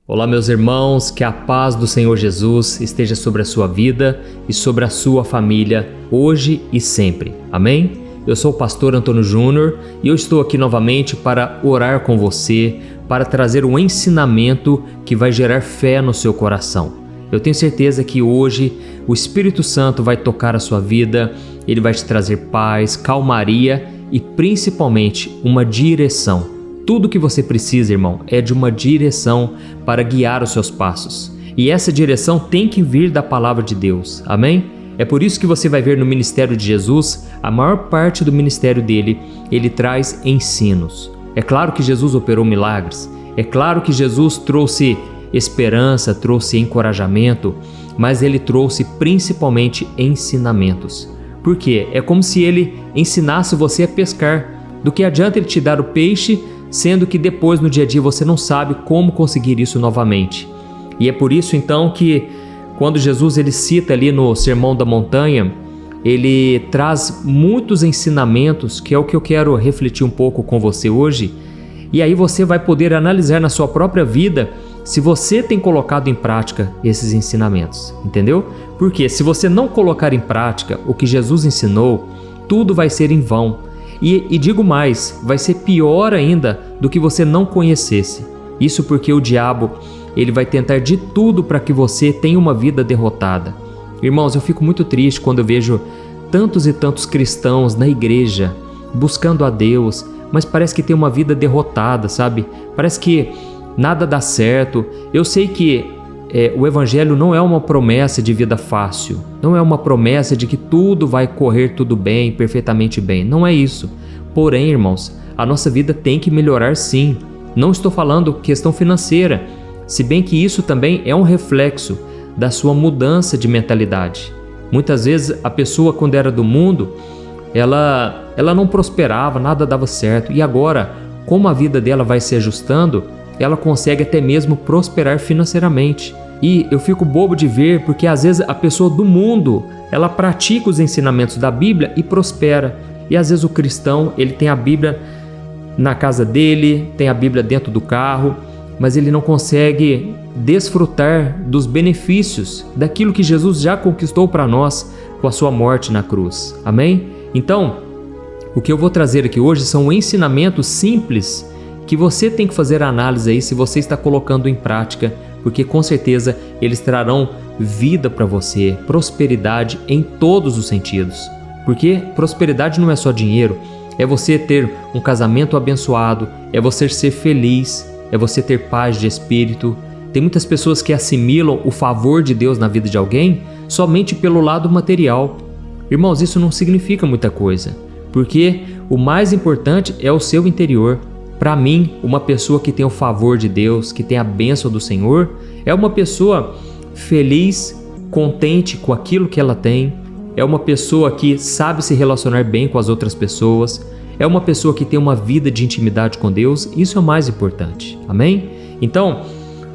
Olá, meus irmãos, que a paz do Senhor Jesus esteja sobre a sua vida e sobre a sua família, hoje e sempre. Amém? Eu sou o pastor Antônio Júnior e eu estou aqui novamente para orar com você, para trazer um ensinamento que vai gerar fé no seu coração. Eu tenho certeza que hoje o Espírito Santo vai tocar a sua vida, ele vai te trazer paz, calmaria e principalmente uma direção. Tudo que você precisa, irmão, é de uma direção para guiar os seus passos. E essa direção tem que vir da palavra de Deus. Amém? É por isso que você vai ver no ministério de Jesus, a maior parte do ministério dele, ele traz ensinos. É claro que Jesus operou milagres. É claro que Jesus trouxe esperança, trouxe encorajamento, mas ele trouxe principalmente ensinamentos. Por quê? É como se ele ensinasse você a pescar. Do que adianta ele te dar o peixe, sendo que depois no dia a dia você não sabe como conseguir isso novamente. E é por isso então que quando Jesus ele cita ali no Sermão da Montanha, ele traz muitos ensinamentos, que é o que eu quero refletir um pouco com você hoje. E aí você vai poder analisar na sua própria vida se você tem colocado em prática esses ensinamentos, entendeu? Porque se você não colocar em prática o que Jesus ensinou, tudo vai ser em vão. E digo mais, vai ser pior ainda do que você não conhecesse. Isso porque o diabo, ele vai tentar de tudo para que você tenha uma vida derrotada. Irmãos, eu fico muito triste quando eu vejo tantos e tantos cristãos na igreja, buscando a Deus, mas parece que tem uma vida derrotada, sabe? Parece que nada dá certo. Eu sei que o Evangelho não é uma promessa de vida fácil, não é uma promessa de que tudo vai correr tudo bem, perfeitamente bem, não é isso. Porém, irmãos, a nossa vida tem que melhorar sim. Não estou falando questão financeira, se bem que isso também é um reflexo da sua mudança de mentalidade. Muitas vezes a pessoa, quando era do mundo, ela não prosperava, nada dava certo, e agora, como a vida dela vai se ajustando, ela consegue até mesmo prosperar financeiramente. E eu fico bobo de ver, porque às vezes a pessoa do mundo, ela pratica os ensinamentos da Bíblia e prospera. E às vezes o cristão, ele tem a Bíblia na casa dele, tem a Bíblia dentro do carro, mas ele não consegue desfrutar dos benefícios daquilo que Jesus já conquistou para nós com a sua morte na cruz. Amém? Então, o que eu vou trazer aqui hoje são ensinamentos simples que você tem que fazer a análise aí se você está colocando em prática, porque com certeza eles trarão vida para você, prosperidade em todos os sentidos. Porque prosperidade não é só dinheiro, é você ter um casamento abençoado, é você ser feliz, é você ter paz de espírito. Tem muitas pessoas que assimilam o favor de Deus na vida de alguém somente pelo lado material. Irmãos, isso não significa muita coisa, porque o mais importante é o seu interior. Para mim, uma pessoa que tem o favor de Deus, que tem a bênção do Senhor, é uma pessoa feliz, contente com aquilo que ela tem, é uma pessoa que sabe se relacionar bem com as outras pessoas, é uma pessoa que tem uma vida de intimidade com Deus. Isso é o mais importante, amém? Então,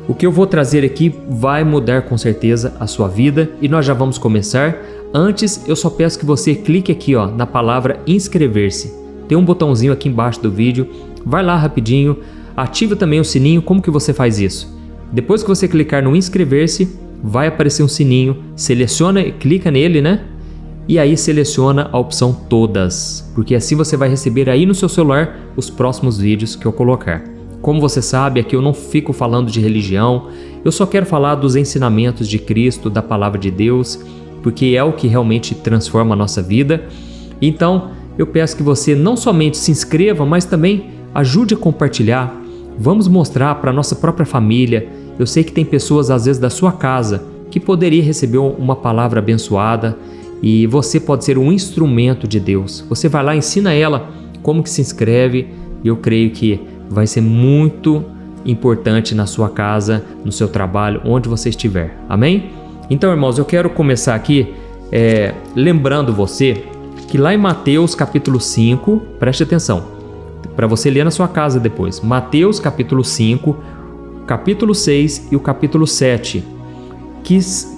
o que eu vou trazer aqui vai mudar com certeza a sua vida e nós já vamos começar. Antes, eu só peço que você clique aqui na palavra inscrever-se. Tem um botãozinho aqui embaixo do vídeo. Vai lá rapidinho, ativa também o sininho. Como que você faz isso? Depois que você clicar no inscrever-se, vai aparecer um sininho, seleciona e clica nele, né? E aí seleciona a opção todas, porque assim você vai receber aí no seu celular os próximos vídeos que eu colocar. Como você sabe, aqui eu não fico falando de religião, eu só quero falar dos ensinamentos de Cristo, da palavra de Deus, porque é o que realmente transforma a nossa vida. Então, eu peço que você não somente se inscreva, mas também ajude a compartilhar. Vamos mostrar para a nossa própria família. Eu sei que tem pessoas, às vezes, da sua casa que poderia receber uma palavra abençoada e você pode ser um instrumento de Deus. Você vai lá, ensina ela como que se inscreve e eu creio que vai ser muito importante na sua casa, no seu trabalho, onde você estiver. Amém? Então, irmãos, eu quero começar aqui lembrando você que lá em Mateus capítulo 5, preste atenção, para você ler na sua casa depois, Mateus capítulo 5, capítulo 6 e o capítulo 7,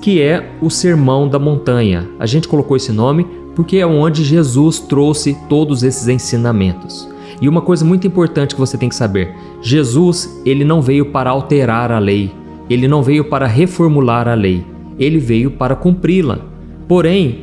que é o Sermão da Montanha. A gente colocou esse nome porque é onde Jesus trouxe todos esses ensinamentos. E uma coisa muito importante que você tem que saber, Jesus, ele não veio para alterar a lei, ele não veio para reformular a lei, ele veio para cumpri-la. Porém,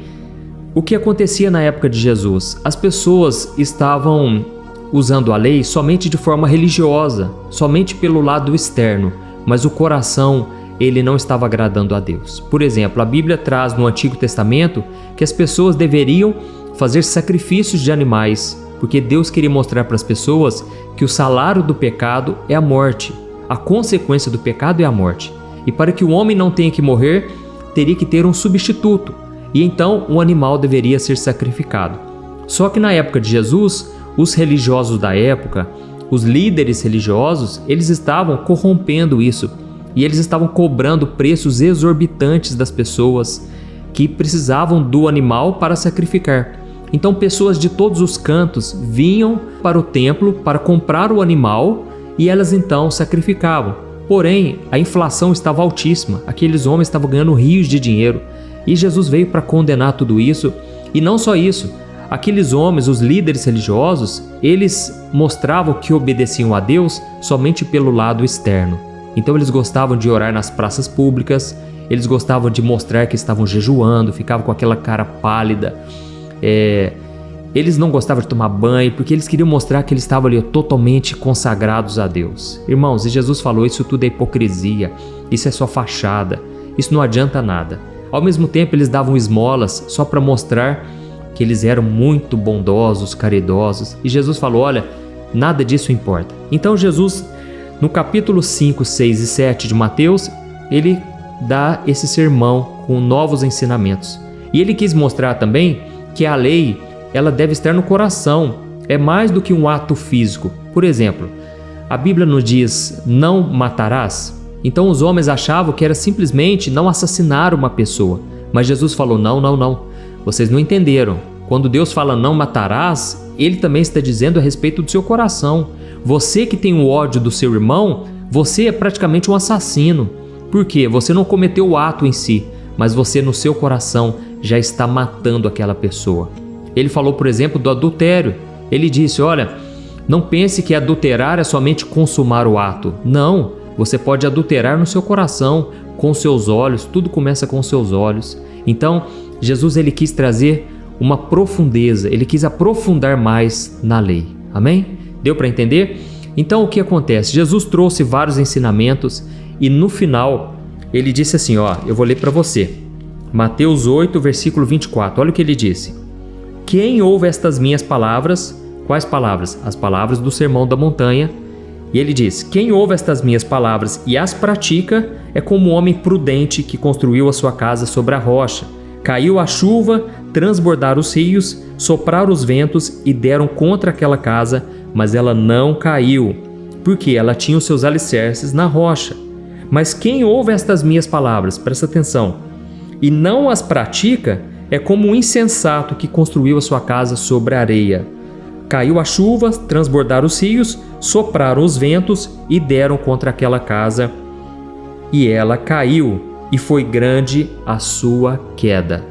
o que acontecia na época de Jesus? As pessoas estavam usando a lei somente de forma religiosa, somente pelo lado externo, mas o coração, ele não estava agradando a Deus. Por exemplo, a Bíblia traz no Antigo Testamento que as pessoas deveriam fazer sacrifícios de animais, porque Deus queria mostrar para as pessoas que o salário do pecado é a morte, a consequência do pecado é a morte. E para que o homem não tenha que morrer, teria que ter um substituto, e então um animal deveria ser sacrificado. Só que na época de Jesus, os religiosos da época, os líderes religiosos, eles estavam corrompendo isso, e eles estavam cobrando preços exorbitantes das pessoas que precisavam do animal para sacrificar. Então pessoas de todos os cantos vinham para o templo para comprar o animal e elas então sacrificavam. Porém, a inflação estava altíssima, aqueles homens estavam ganhando rios de dinheiro e Jesus veio para condenar tudo isso. E não só isso, aqueles homens, os líderes religiosos, eles mostravam que obedeciam a Deus somente pelo lado externo. Então eles gostavam de orar nas praças públicas, eles gostavam de mostrar que estavam jejuando, ficavam com aquela cara pálida. Eles não gostavam de tomar banho, porque eles queriam mostrar que eles estavam ali totalmente consagrados a Deus. Irmãos, e Jesus falou, isso tudo é hipocrisia, isso é só fachada, isso não adianta nada. Ao mesmo tempo, eles davam esmolas só para mostrar que eles eram muito bondosos, caridosos. E Jesus falou, olha, nada disso importa. Então Jesus, no capítulo 5, 6 e 7 de Mateus, ele dá esse sermão com novos ensinamentos. E ele quis mostrar também que a lei, ela deve estar no coração, é mais do que um ato físico. Por exemplo, a Bíblia nos diz, não matarás. Então os homens achavam que era simplesmente não assassinar uma pessoa. Mas Jesus falou, não, vocês não entenderam. Quando Deus fala não matarás, Ele também está dizendo a respeito do seu coração. Você que tem o ódio do seu irmão, você é praticamente um assassino. Por quê? Você não cometeu o ato em si, mas você no seu coração já está matando aquela pessoa. Ele falou, por exemplo, do adultério. Ele disse, olha, não pense que adulterar é somente consumar o ato. Não, você pode adulterar no seu coração, com seus olhos, tudo começa com seus olhos. Então, Jesus ele quis trazer uma profundeza, ele quis aprofundar mais na lei. Amém? Deu para entender? Então, o que acontece? Jesus trouxe vários ensinamentos e no final, ele disse assim, eu vou ler para você. Mateus 8, versículo 24, olha o que ele disse. Quem ouve estas minhas palavras, quais palavras? As palavras do Sermão da Montanha. E ele diz, quem ouve estas minhas palavras e as pratica é como um homem prudente que construiu a sua casa sobre a rocha. Caiu a chuva, transbordaram os rios, sopraram os ventos e deram contra aquela casa, mas ela não caiu, porque ela tinha os seus alicerces na rocha. Mas quem ouve estas minhas palavras, presta atenção, e não as pratica, é como um insensato que construiu a sua casa sobre a areia. Caiu a chuva, transbordaram os rios, sopraram os ventos e deram contra aquela casa, e ela caiu, e foi grande a sua queda.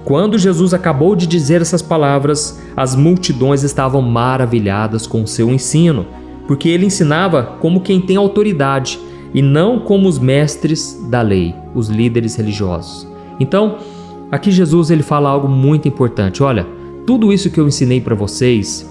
Quando Jesus acabou de dizer essas palavras, as multidões estavam maravilhadas com o seu ensino, porque ele ensinava como quem tem autoridade, e não como os mestres da lei, os líderes religiosos. Então, aqui Jesus ele fala algo muito importante. Olha, tudo isso que eu ensinei para vocês,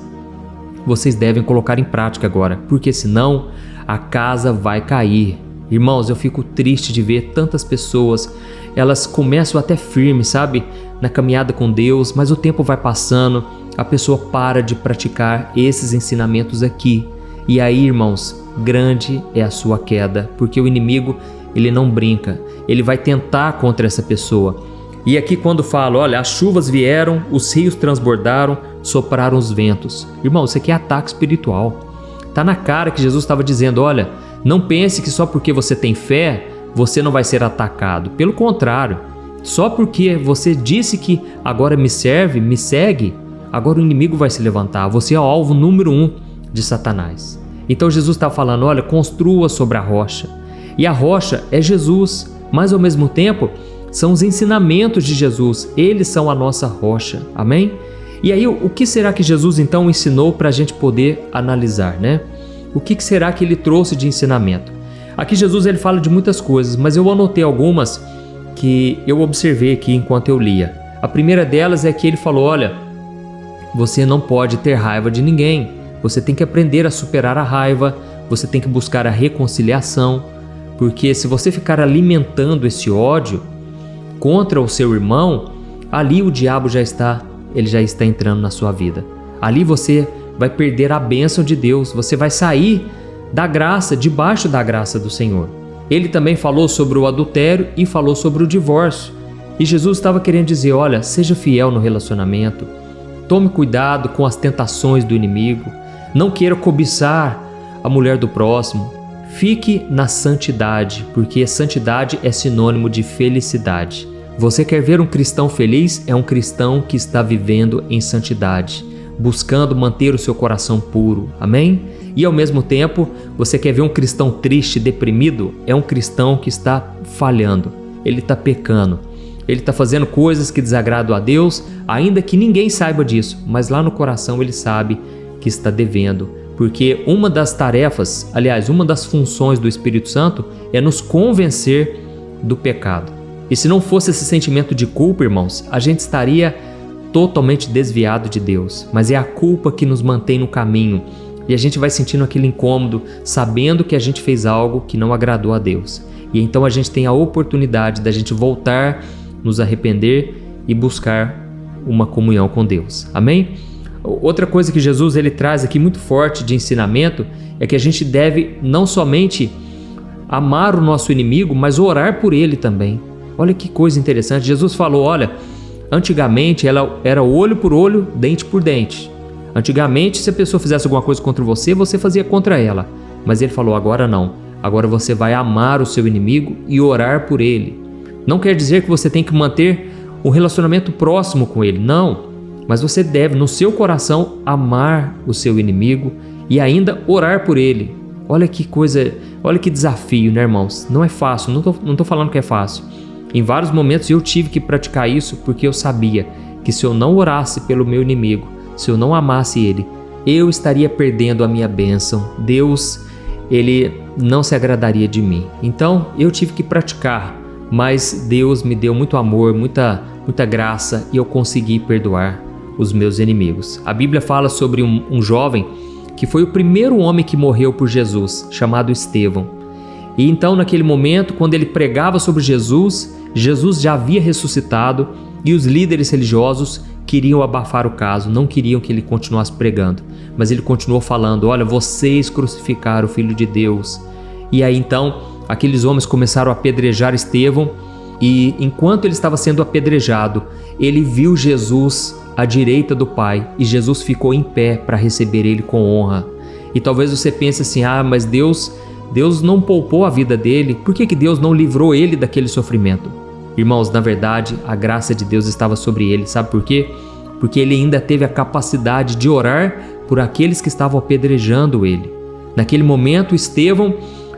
vocês devem colocar em prática agora, porque senão a casa vai cair. Irmãos, eu fico triste de ver tantas pessoas, elas começam até firmes, sabe, na caminhada com Deus, mas o tempo vai passando, a pessoa para de praticar esses ensinamentos aqui. E aí, irmãos, grande é a sua queda, porque o inimigo, ele não brinca, ele vai tentar contra essa pessoa. E aqui quando fala, olha, as chuvas vieram, os rios transbordaram, sopraram os ventos. Irmão, isso aqui é ataque espiritual. Tá na cara que Jesus estava dizendo, olha, não pense que só porque você tem fé, você não vai ser atacado. Pelo contrário, só porque você disse que agora me serve, me segue, agora o inimigo vai se levantar. Você é o alvo número 1 de Satanás. Então Jesus está falando, olha, construa sobre a rocha. E a rocha é Jesus, mas ao mesmo tempo são os ensinamentos de Jesus. Eles são a nossa rocha. Amém? E aí, o que será que Jesus então ensinou para a gente poder analisar, né? O que será que ele trouxe de ensinamento? Aqui Jesus ele fala de muitas coisas, mas eu anotei algumas que eu observei aqui enquanto eu lia. A primeira delas é que ele falou, olha, você não pode ter raiva de ninguém, você tem que aprender a superar a raiva, você tem que buscar a reconciliação, porque se você ficar alimentando esse ódio contra o seu irmão, ali o diabo já está entrando na sua vida. Ali você vai perder a bênção de Deus, você vai sair da graça, debaixo da graça do Senhor. Ele também falou sobre o adultério e falou sobre o divórcio. E Jesus estava querendo dizer, olha, seja fiel no relacionamento, tome cuidado com as tentações do inimigo, não queira cobiçar a mulher do próximo, fique na santidade, porque santidade é sinônimo de felicidade. Você quer ver um cristão feliz? É um cristão que está vivendo em santidade, buscando manter o seu coração puro, amém? E ao mesmo tempo, você quer ver um cristão triste, deprimido? É um cristão que está falhando, ele está pecando, ele está fazendo coisas que desagradam a Deus, ainda que ninguém saiba disso, mas lá no coração ele sabe que está devendo, porque uma das tarefas, aliás, uma das funções do Espírito Santo é nos convencer do pecado. E se não fosse esse sentimento de culpa, irmãos, a gente estaria totalmente desviado de Deus, mas é a culpa que nos mantém no caminho e a gente vai sentindo aquele incômodo, sabendo que a gente fez algo que não agradou a Deus. E então a gente tem a oportunidade da gente voltar, nos arrepender e buscar uma comunhão com Deus. Amém? Outra coisa que Jesus ele traz aqui muito forte de ensinamento é que a gente deve não somente amar o nosso inimigo, mas orar por ele também. Olha que coisa interessante. Jesus falou, olha, antigamente ela era olho por olho, dente por dente. Antigamente, se a pessoa fizesse alguma coisa contra você, você fazia contra ela. Mas ele falou, agora não. Agora você vai amar o seu inimigo e orar por ele. Não quer dizer que você tem que manter um relacionamento próximo com ele, não. Mas você deve, no seu coração, amar o seu inimigo e ainda orar por ele. Olha que coisa, olha que desafio, né, irmãos? Não é fácil, não tô falando que é fácil. Em vários momentos eu tive que praticar isso porque eu sabia que se eu não orasse pelo meu inimigo, se eu não amasse ele, eu estaria perdendo a minha bênção. Deus, ele não se agradaria de mim. Então eu tive que praticar, mas Deus me deu muito amor, muita graça e eu consegui perdoar os meus inimigos. A Bíblia fala sobre um jovem que foi o primeiro homem que morreu por Jesus, chamado Estevão. E então naquele momento, quando ele pregava sobre Jesus, Jesus já havia ressuscitado e os líderes religiosos queriam abafar o caso, não queriam que ele continuasse pregando. Mas ele continuou falando, olha, vocês crucificaram o Filho de Deus. E aí então, aqueles homens começaram a apedrejar Estevão e enquanto ele estava sendo apedrejado, ele viu Jesus à direita do Pai e Jesus ficou em pé para receber ele com honra. E talvez você pense assim, mas Deus não poupou a vida dele, por que Deus não livrou ele daquele sofrimento? Irmãos, na verdade, a graça de Deus estava sobre ele, sabe por quê? Porque ele ainda teve a capacidade de orar por aqueles que estavam apedrejando ele. Naquele momento, Estevão,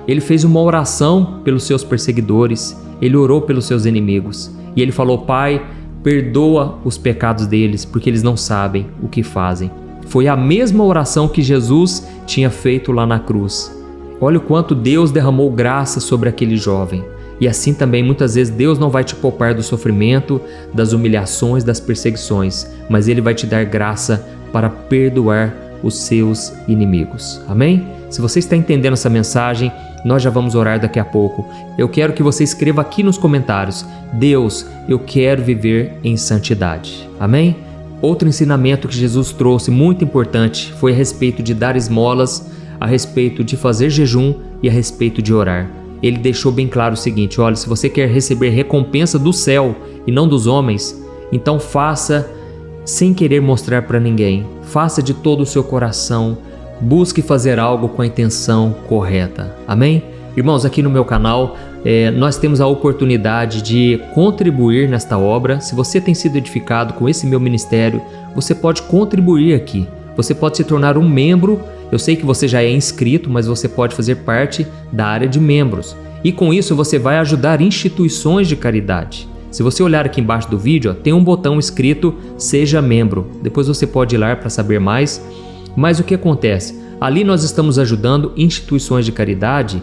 ele fez uma oração pelos seus perseguidores, ele orou pelos seus inimigos e ele falou, Pai, perdoa os pecados deles, porque eles não sabem o que fazem. Foi a mesma oração que Jesus tinha feito lá na cruz. Olha o quanto Deus derramou graça sobre aquele jovem. E assim também, muitas vezes, Deus não vai te poupar do sofrimento, das humilhações, das perseguições, mas Ele vai te dar graça para perdoar os seus inimigos. Amém? Se você está entendendo essa mensagem, nós já vamos orar daqui a pouco. Eu quero que você escreva aqui nos comentários, Deus, eu quero viver em santidade. Amém? Outro ensinamento que Jesus trouxe, muito importante, foi a respeito de dar esmolas, a respeito de fazer jejum e a respeito de orar. Ele deixou bem claro o seguinte, olha, se você quer receber recompensa do céu e não dos homens, então faça sem querer mostrar para ninguém. Faça de todo o seu coração, busque fazer algo com a intenção correta. Amém? Irmãos, aqui no meu canal, nós temos a oportunidade de contribuir nesta obra. Se você tem sido edificado com esse meu ministério, você pode contribuir aqui. Você pode se tornar um membro. Eu sei que você já é inscrito, mas você pode fazer parte da área de membros. E com isso você vai ajudar instituições de caridade. Se você olhar aqui embaixo do vídeo, tem um botão escrito Seja Membro. Depois você pode ir lá para saber mais. Mas o que acontece? Ali nós estamos ajudando instituições de caridade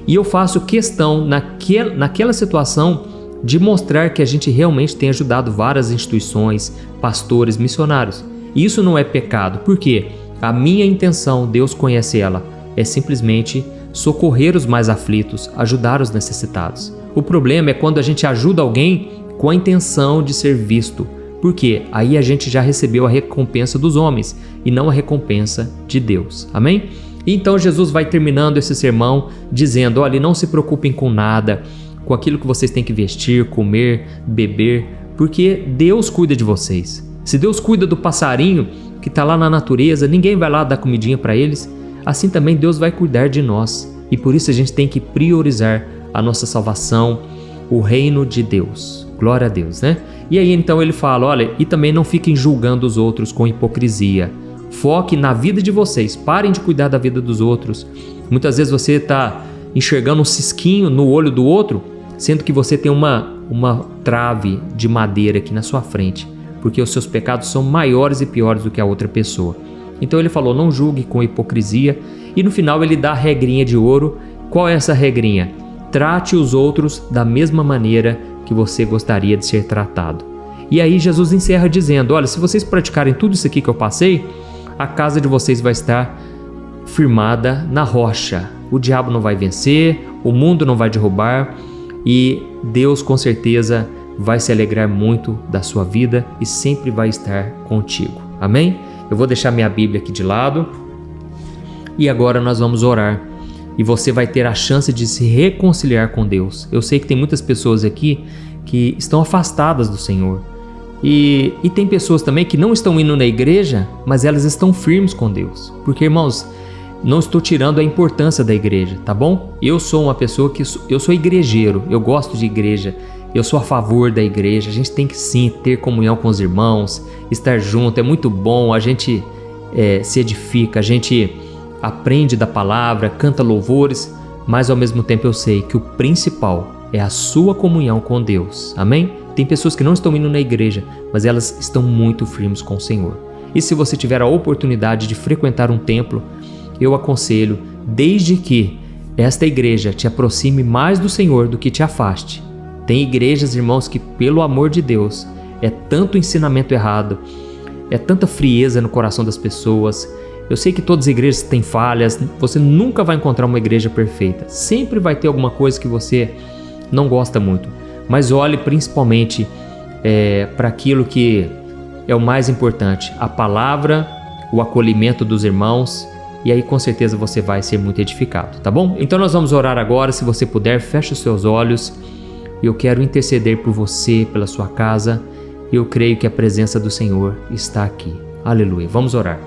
E eu faço questão, naquela situação, de mostrar que a gente realmente tem ajudado várias instituições, pastores, missionários. E isso não é pecado, porque a minha intenção, Deus conhece ela, é simplesmente socorrer os mais aflitos, ajudar os necessitados. O problema é quando a gente ajuda alguém com a intenção de ser visto, porque aí a gente já recebeu a recompensa dos homens e não a recompensa de Deus. Amém? E então Jesus vai terminando esse sermão dizendo: olha, não se preocupem com nada, com aquilo que vocês têm que vestir, comer, beber, porque Deus cuida de vocês. Se Deus cuida do passarinho que está lá na natureza, ninguém vai lá dar comidinha para eles, assim também Deus vai cuidar de nós. E por isso a gente tem que priorizar a nossa salvação, o reino de Deus. Glória a Deus, né? E aí então ele fala: olha, e também não fiquem julgando os outros com hipocrisia. Foque na vida de vocês, parem de cuidar da vida dos outros. Muitas vezes você está enxergando um cisquinho no olho do outro, sendo que você tem uma trave de madeira aqui na sua frente, porque os seus pecados são maiores e piores do que a outra pessoa. Então ele falou: não julgue com hipocrisia. E no final ele dá a regrinha de ouro. Qual é essa regrinha? Trate os outros da mesma maneira que você gostaria de ser tratado. E aí Jesus encerra dizendo: olha, se vocês praticarem tudo isso aqui que eu passei, a casa de vocês vai estar firmada na rocha. O diabo não vai vencer, o mundo não vai derrubar, e Deus com certeza vai se alegrar muito da sua vida e sempre vai estar contigo. Amém? Eu vou deixar minha Bíblia aqui de lado e agora nós vamos orar. E você vai ter a chance de se reconciliar com Deus. Eu sei que tem muitas pessoas aqui que estão afastadas do Senhor. E tem pessoas também que não estão indo na igreja, mas elas estão firmes com Deus. Porque, irmãos, não estou tirando a importância da igreja, tá bom? Eu sou uma pessoa eu sou igrejeiro, eu gosto de igreja, eu sou a favor da igreja. A gente tem que sim ter comunhão com os irmãos, estar junto, é muito bom, a gente se edifica, a gente aprende da palavra, canta louvores, mas ao mesmo tempo eu sei que o principal é a sua comunhão com Deus. Amém? Tem pessoas que não estão indo na igreja, mas elas estão muito firmes com o Senhor. E se você tiver a oportunidade de frequentar um templo, eu aconselho, desde que esta igreja te aproxime mais do Senhor do que te afaste. Tem igrejas, irmãos, que pelo amor de Deus, é tanto ensinamento errado, é tanta frieza no coração das pessoas. Eu sei que todas as igrejas têm falhas, você nunca vai encontrar uma igreja perfeita. Sempre vai ter alguma coisa que você não gosta muito. Mas olhe principalmente para aquilo que é o mais importante, a palavra, o acolhimento dos irmãos, e aí com certeza você vai ser muito edificado, tá bom? Então nós vamos orar agora. Se você puder, feche os seus olhos. Eu quero interceder por você, pela sua casa. Eu creio que a presença do Senhor está aqui. Aleluia. Vamos orar.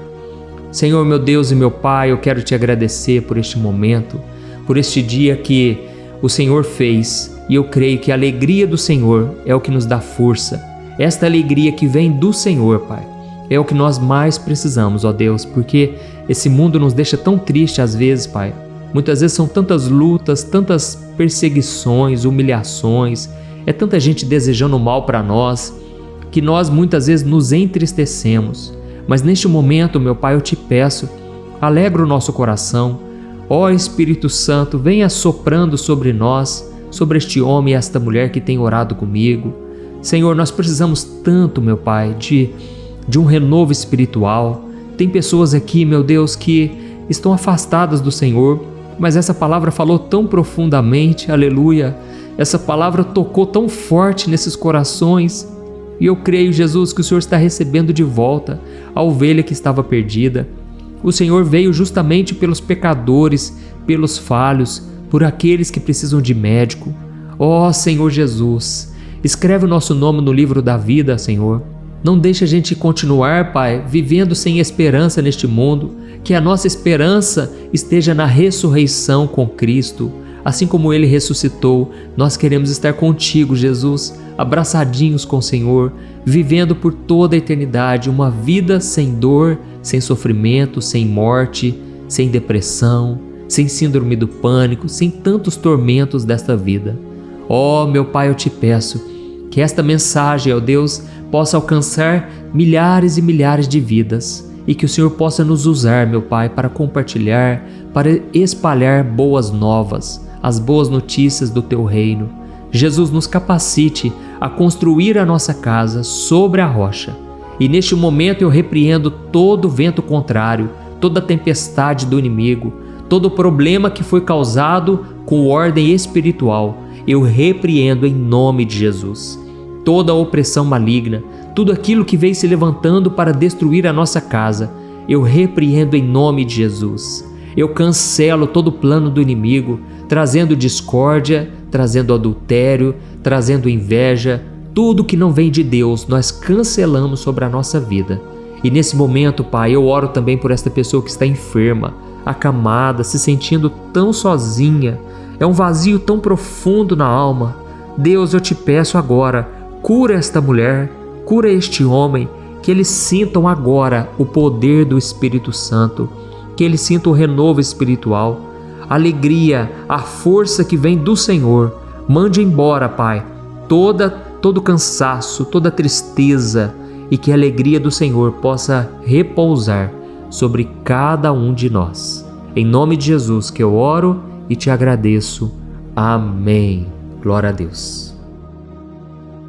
Senhor, meu Deus e meu Pai, eu quero te agradecer por este momento, por este dia que o Senhor fez, e eu creio que a alegria do Senhor é o que nos dá força. Esta alegria que vem do Senhor, Pai, é o que nós mais precisamos, ó Deus, porque esse mundo nos deixa tão triste às vezes, Pai. Muitas vezes são tantas lutas, tantas perseguições, humilhações, é tanta gente desejando mal para nós, que nós muitas vezes nos entristecemos. Mas neste momento, meu Pai, eu te peço, alegra o nosso coração. Ó Espírito Santo, venha soprando sobre nós, sobre este homem e esta mulher que tem orado comigo. Senhor, nós precisamos tanto, meu Pai, de um renovo espiritual. Tem pessoas aqui, meu Deus, que estão afastadas do Senhor, mas essa palavra falou tão profundamente, aleluia. Essa palavra tocou tão forte nesses corações. E eu creio, Jesus, que o Senhor está recebendo de volta a ovelha que estava perdida. O Senhor veio justamente pelos pecadores, pelos falhos, por aqueles que precisam de médico. Ó Senhor Jesus, escreve o nosso nome no livro da vida, Senhor. Não deixe a gente continuar, Pai, vivendo sem esperança neste mundo. Que a nossa esperança esteja na ressurreição com Cristo. Assim como Ele ressuscitou, nós queremos estar contigo, Jesus, abraçadinhos com o Senhor, vivendo por toda a eternidade uma vida sem dor, sem sofrimento, sem morte, sem depressão, sem síndrome do pânico, sem tantos tormentos desta vida. Ó, meu Pai, eu te peço que esta mensagem, ó Deus, possa alcançar milhares e milhares de vidas e que o Senhor possa nos usar, meu Pai, para compartilhar, para espalhar boas novas. as boas notícias do Teu reino. Jesus, nos capacite a construir a nossa casa sobre a rocha. E neste momento eu repreendo todo vento contrário, toda tempestade do inimigo, todo problema que foi causado com ordem espiritual. Eu repreendo em nome de Jesus. Toda opressão maligna, tudo aquilo que vem se levantando para destruir a nossa casa, eu repreendo em nome de Jesus. Eu cancelo todo o plano do inimigo, trazendo discórdia, trazendo adultério, trazendo inveja. Tudo que não vem de Deus, nós cancelamos sobre a nossa vida. E nesse momento, Pai, eu oro também por esta pessoa que está enferma, acamada, se sentindo tão sozinha. É um vazio tão profundo na alma. Deus, eu te peço agora, cura esta mulher, cura este homem, que eles sintam agora o poder do Espírito Santo, que eles sintam o renovo espiritual, a alegria, a força que vem do Senhor. Mande embora, Pai, todo cansaço, toda tristeza, e que a alegria do Senhor possa repousar sobre cada um de nós. Em nome de Jesus que eu oro e te agradeço. Amém. Glória a Deus.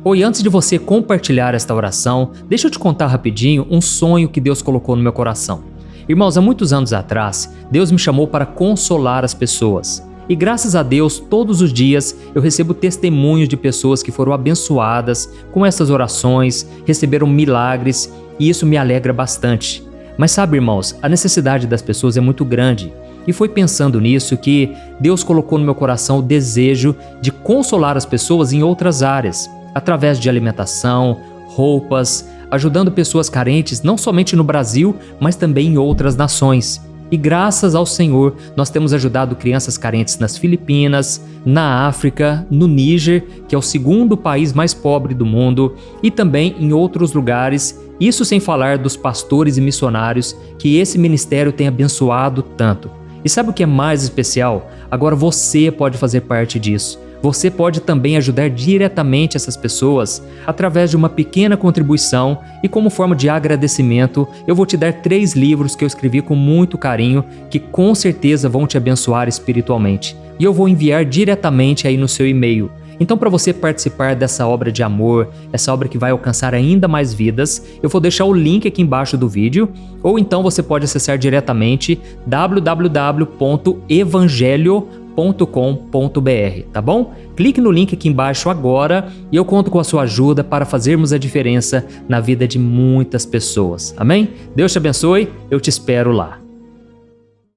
Oi, antes de você compartilhar esta oração, deixa eu te contar rapidinho um sonho que Deus colocou no meu coração. Irmãos, há muitos anos atrás, Deus me chamou para consolar as pessoas. E graças a Deus, todos os dias eu recebo testemunhos de pessoas que foram abençoadas com essas orações, receberam milagres, e isso me alegra bastante. Mas sabe, irmãos, a necessidade das pessoas é muito grande. E foi pensando nisso que Deus colocou no meu coração o desejo de consolar as pessoas em outras áreas, através de alimentação, roupas, ajudando pessoas carentes não somente no Brasil, mas também em outras nações. E graças ao Senhor, nós temos ajudado crianças carentes nas Filipinas, na África, no Níger, que é o segundo país mais pobre do mundo, e também em outros lugares, isso sem falar dos pastores e missionários que esse ministério tem abençoado tanto. E sabe o que é mais especial? Agora você pode fazer parte disso. Você pode também ajudar diretamente essas pessoas através de uma pequena contribuição, e como forma de agradecimento, eu vou te dar 3 livros que eu escrevi com muito carinho, que com certeza vão te abençoar espiritualmente. E eu vou enviar diretamente aí no seu e-mail. Então, para você participar dessa obra de amor, essa obra que vai alcançar ainda mais vidas, eu vou deixar o link aqui embaixo do vídeo, ou então você pode acessar diretamente www.evangelio.com.br, tá bom? Clique no link aqui embaixo agora e eu conto com a sua ajuda para fazermos a diferença na vida de muitas pessoas. Amém? Deus te abençoe, eu te espero lá.